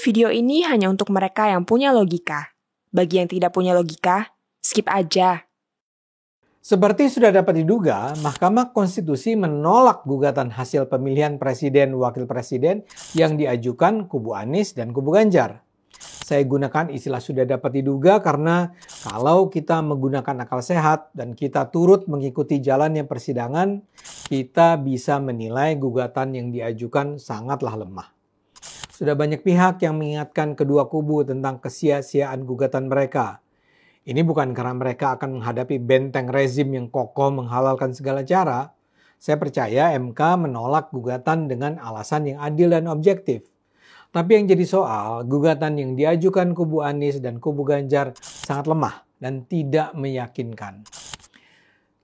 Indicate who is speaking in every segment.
Speaker 1: Video ini hanya untuk mereka yang punya logika. Bagi yang tidak punya logika, skip aja.
Speaker 2: Seperti sudah dapat diduga, Mahkamah Konstitusi menolak gugatan hasil pemilihan presiden wakil presiden yang diajukan kubu Anies dan kubu Ganjar. Saya gunakan istilah sudah dapat diduga karena kalau kita menggunakan akal sehat dan kita turut mengikuti jalannya persidangan, kita bisa menilai gugatan yang diajukan sangatlah lemah. Sudah banyak pihak yang mengingatkan kedua kubu tentang kesia-siaan gugatan mereka. Ini bukan karena mereka akan menghadapi benteng rezim yang kokoh menghalalkan segala cara. Saya percaya MK menolak gugatan dengan alasan yang adil dan objektif. Tapi yang jadi soal, gugatan yang diajukan kubu Anies dan kubu Ganjar sangat lemah dan tidak meyakinkan.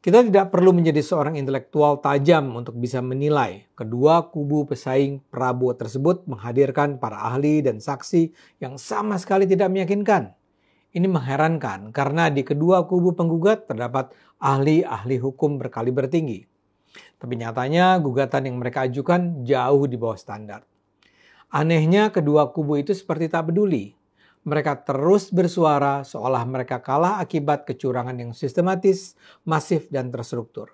Speaker 2: Kita tidak perlu menjadi seorang intelektual tajam untuk bisa menilai kedua kubu pesaing Prabowo tersebut menghadirkan para ahli dan saksi yang sama sekali tidak meyakinkan. Ini mengherankan karena di kedua kubu penggugat terdapat ahli-ahli hukum berkaliber tinggi. Tapi nyatanya gugatan yang mereka ajukan jauh di bawah standar. Anehnya kedua kubu itu seperti tak peduli. Mereka terus bersuara seolah mereka kalah akibat kecurangan yang sistematis, masif, dan terstruktur.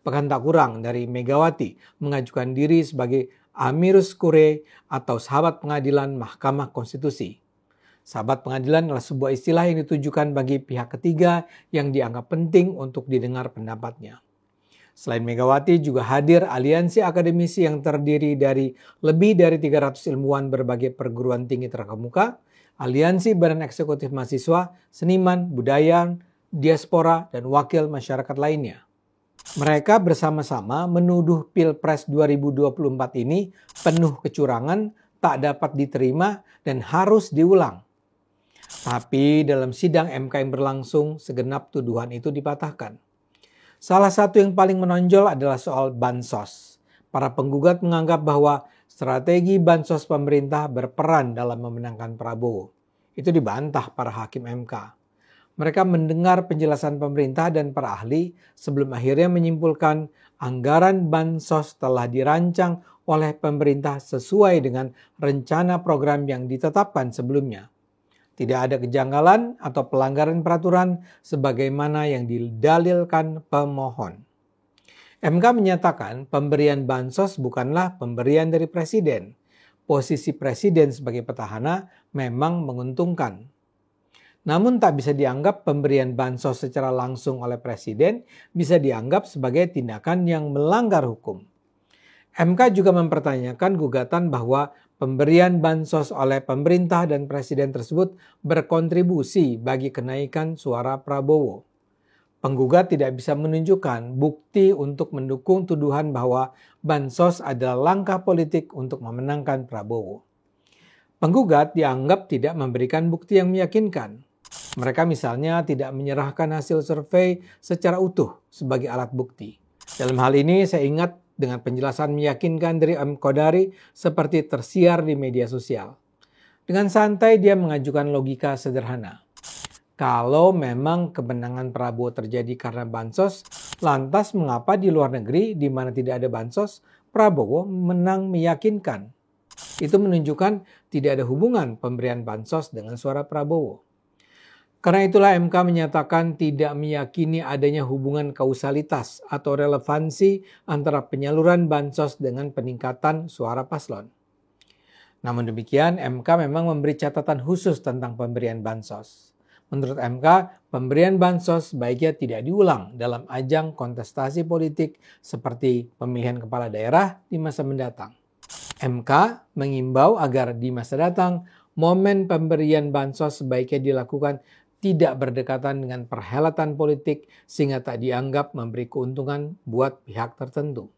Speaker 2: Bahkan tak kurang dari Megawati mengajukan diri sebagai Amirus Curiae atau sahabat pengadilan Mahkamah Konstitusi. Sahabat pengadilan adalah sebuah istilah yang ditujukan bagi pihak ketiga yang dianggap penting untuk didengar pendapatnya. Selain Megawati juga hadir aliansi akademisi yang terdiri dari lebih dari 300 ilmuwan berbagai perguruan tinggi terkemuka, aliansi badan eksekutif mahasiswa, seniman, budaya, diaspora, dan wakil masyarakat lainnya. Mereka bersama-sama menuduh Pilpres 2024 ini penuh kecurangan, tak dapat diterima, dan harus diulang. Tapi dalam sidang MK yang berlangsung, segenap tuduhan itu dipatahkan. Salah satu yang paling menonjol adalah soal bansos. Para penggugat menganggap bahwa strategi bansos pemerintah berperan dalam memenangkan Prabowo. Itu dibantah para hakim MK. Mereka mendengar penjelasan pemerintah dan para ahli sebelum akhirnya menyimpulkan anggaran bansos telah dirancang oleh pemerintah sesuai dengan rencana program yang ditetapkan sebelumnya. Tidak ada kejanggalan atau pelanggaran peraturan sebagaimana yang didalilkan pemohon. MK menyatakan pemberian bansos bukanlah pemberian dari presiden. Posisi presiden sebagai petahana memang menguntungkan. Namun tak bisa dianggap pemberian bansos secara langsung oleh presiden bisa dianggap sebagai tindakan yang melanggar hukum. MK juga mempertanyakan gugatan bahwa pemberian bansos oleh pemerintah dan presiden tersebut berkontribusi bagi kenaikan suara Prabowo. Penggugat tidak bisa menunjukkan bukti untuk mendukung tuduhan bahwa bansos adalah langkah politik untuk memenangkan Prabowo. Penggugat dianggap tidak memberikan bukti yang meyakinkan. Mereka misalnya tidak menyerahkan hasil survei secara utuh sebagai alat bukti. Dalam hal ini saya ingat dengan penjelasan meyakinkan dari M. Kodari seperti tersiar di media sosial. Dengan santai dia mengajukan logika sederhana. Kalau memang kemenangan Prabowo terjadi karena bansos, lantas mengapa di luar negeri di mana tidak ada bansos, Prabowo menang meyakinkan? Itu menunjukkan tidak ada hubungan pemberian bansos dengan suara Prabowo. Karena itulah MK menyatakan tidak meyakini adanya hubungan kausalitas atau relevansi antara penyaluran bansos dengan peningkatan suara paslon. Namun demikian, MK memang memberi catatan khusus tentang pemberian bansos. Menurut MK, pemberian bansos sebaiknya tidak diulang dalam ajang kontestasi politik seperti pemilihan kepala daerah di masa mendatang. MK mengimbau agar di masa datang, momen pemberian bansos sebaiknya dilakukan tidak berdekatan dengan perhelatan politik sehingga tak dianggap memberi keuntungan buat pihak tertentu.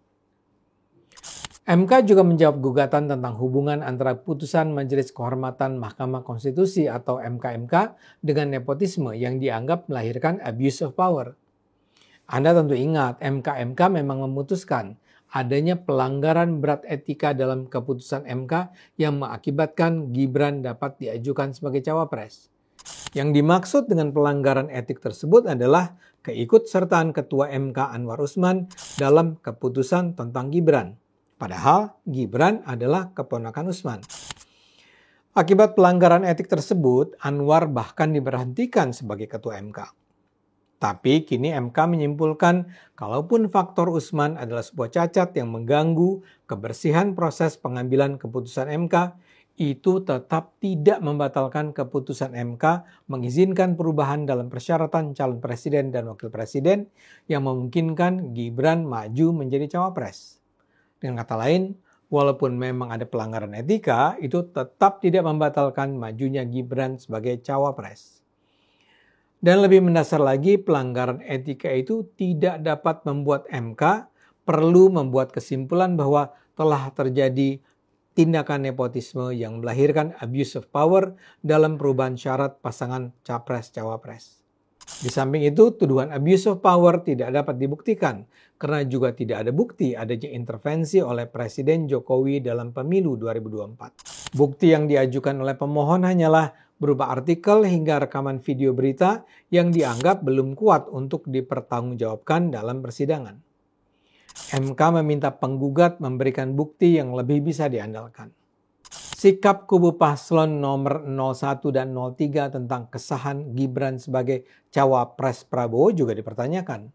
Speaker 2: MK juga menjawab gugatan tentang hubungan antara putusan Majelis Kehormatan Mahkamah Konstitusi atau MKMK dengan nepotisme yang dianggap melahirkan abuse of power. Anda tentu ingat MKMK memang memutuskan adanya pelanggaran berat etika dalam keputusan MK yang mengakibatkan Gibran dapat diajukan sebagai cawapres. Yang dimaksud dengan pelanggaran etik tersebut adalah keikutsertaan Ketua MK Anwar Usman dalam keputusan tentang Gibran. Padahal Gibran adalah keponakan Usman. Akibat pelanggaran etik tersebut, Anwar bahkan diberhentikan sebagai ketua MK. Tapi kini MK menyimpulkan kalaupun faktor Usman adalah sebuah cacat yang mengganggu kebersihan proses pengambilan keputusan MK, itu tetap tidak membatalkan keputusan MK mengizinkan perubahan dalam persyaratan calon presiden dan wakil presiden yang memungkinkan Gibran maju menjadi cawapres. Dengan kata lain, walaupun memang ada pelanggaran etika, itu tetap tidak membatalkan majunya Gibran sebagai cawapres. Dan lebih mendasar lagi, pelanggaran etika itu tidak dapat membuat MK perlu membuat kesimpulan bahwa telah terjadi tindakan nepotisme yang melahirkan abuse of power dalam perubahan syarat pasangan capres-cawapres. Di samping itu, tuduhan abuse of power tidak dapat dibuktikan karena juga tidak ada bukti adanya intervensi oleh Presiden Jokowi dalam pemilu 2024. Bukti yang diajukan oleh pemohon hanyalah berupa artikel hingga rekaman video berita yang dianggap belum kuat untuk dipertanggungjawabkan dalam persidangan. MK meminta penggugat memberikan bukti yang lebih bisa diandalkan. Sikap kubu paslon nomor 01 dan 03 tentang kesahan Gibran sebagai cawapres Prabowo juga dipertanyakan.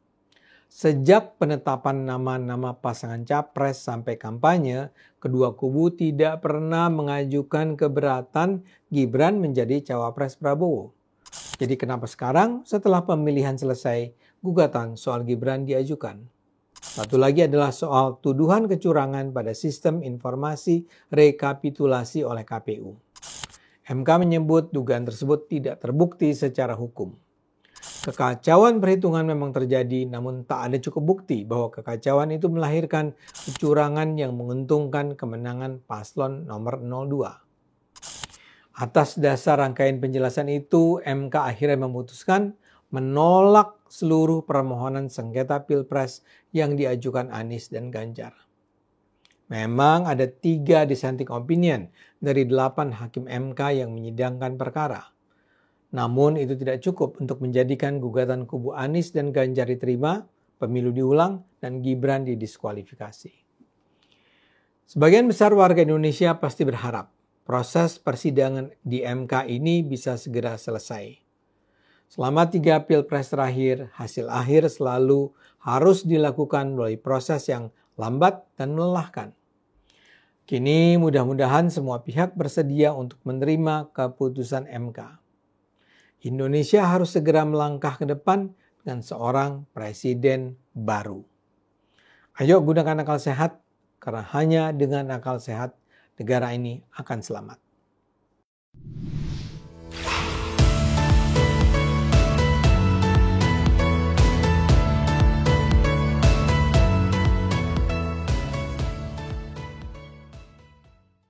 Speaker 2: Sejak penetapan nama-nama pasangan capres sampai kampanye, kedua kubu tidak pernah mengajukan keberatan Gibran menjadi cawapres Prabowo. Jadi kenapa sekarang setelah pemilihan selesai, gugatan soal Gibran diajukan? Satu lagi adalah soal tuduhan kecurangan pada sistem informasi rekapitulasi oleh KPU. MK menyebut dugaan tersebut tidak terbukti secara hukum. Kekacauan perhitungan memang terjadi, namun tak ada cukup bukti bahwa kekacauan itu melahirkan kecurangan yang menguntungkan kemenangan paslon nomor 02. Atas dasar rangkaian penjelasan itu, MK akhirnya memutuskan menolak seluruh permohonan sengketa Pilpres yang diajukan Anies dan Ganjar. Memang ada 3 dissenting opinion dari 8 hakim MK yang menyidangkan perkara. Namun itu tidak cukup untuk menjadikan gugatan kubu Anies dan Ganjar diterima, pemilu diulang, dan Gibran didiskualifikasi. Sebagian besar warga Indonesia pasti berharap proses persidangan di MK ini bisa segera selesai. Selama 3 pilpres terakhir, hasil akhir selalu harus dilakukan melalui proses yang lambat dan melelahkan. Kini mudah-mudahan semua pihak bersedia untuk menerima keputusan MK. Indonesia harus segera melangkah ke depan dengan seorang presiden baru. Ayo gunakan akal sehat, karena hanya dengan akal sehat negara ini akan selamat.